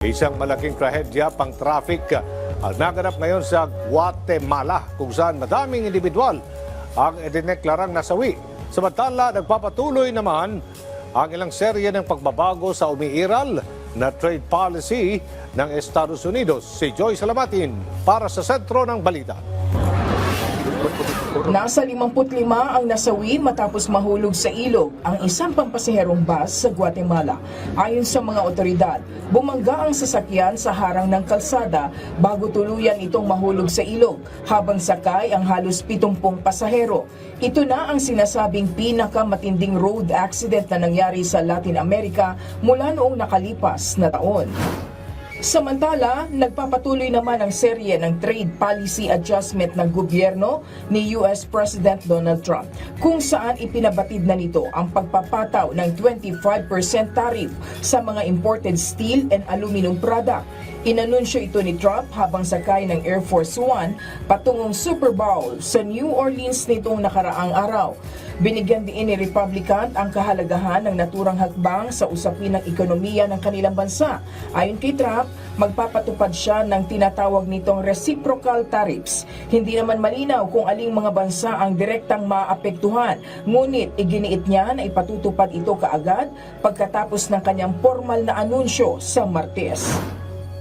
Isang malaking trahedya pang traffic ang naganap ngayon sa Guatemala kung saan madaming individual ang idineklarang nasawi. Samantala, nagpapatuloy naman ang ilang serye ng pagbabago sa umiiral na trade policy ng Estados Unidos. Si Joy Salamatin para sa sentro ng balita. Nasa 55 ang nasawi matapos mahulog sa ilog ang isang pampasaherong bus sa Guatemala. Ayon sa mga otoridad, bumangga ang sasakyan sa harang ng kalsada bago tuluyan itong mahulog sa ilog habang sakay ang halos 70 pasahero. Ito na ang sinasabing pinakamatinding road accident na nangyari sa Latin America mula noong nakalipas na taon. Samantala, nagpapatuloy naman ang serye ng trade policy adjustment ng gobyerno ni US President Donald Trump, kung saan ipinabatid na nito ang pagpapataw ng 25% tariff sa mga imported steel and aluminum product. Inanunsyo ito ni Trump habang sakay ng Air Force One patungong Super Bowl sa New Orleans nitong nakaraang araw. Binigyan din ni Republican ang kahalagahan ng naturang hakbang sa usapin ng ekonomiya ng kanilang bansa. Ayon kay Trump, magpapatupad siya ng tinatawag nitong reciprocal tariffs. Hindi naman malinaw kung aling mga bansa ang direktang maapektuhan, ngunit iginiit niya na ipatutupad ito kaagad pagkatapos ng kanyang formal na anunsyo sa Martes.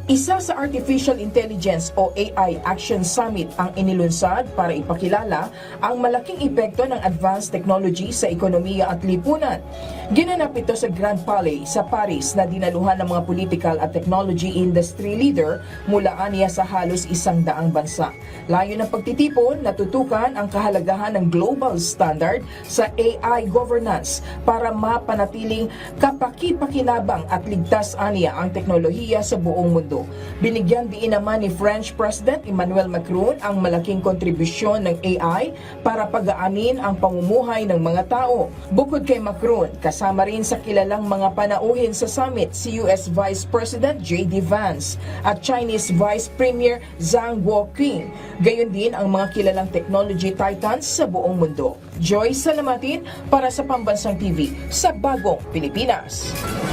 Isa sa Artificial Intelligence o AI Action Summit ang inilunsad para ipakilala ang malaking epekto ng advanced technology sa ekonomiya at lipunan. Ginanap ito sa Grand Palais sa Paris na dinaluhan ng mga political at technology industry leader mula aniya sa halos 100 bansa. Layo ng pagtitipon, natutukan ang kahalagahan ng global standard sa AI governance para mapanatiling kapaki-pakinabang at ligtas aniya ang teknolohiya sa buong mundo. Binigyan din naman ni French President Emmanuel Macron ang malaking kontribusyon ng AI para pagaanin ang pamumuhay ng mga tao. Bukod kay Macron, kasama rin sa kilalang mga panauhin sa summit si US Vice President J.D. Vance at Chinese Vice Premier Zhang Guoqing. Gayon din ang mga kilalang technology titans sa buong mundo. Joy Salamatin para sa Pambansang TV sa Bagong Pilipinas.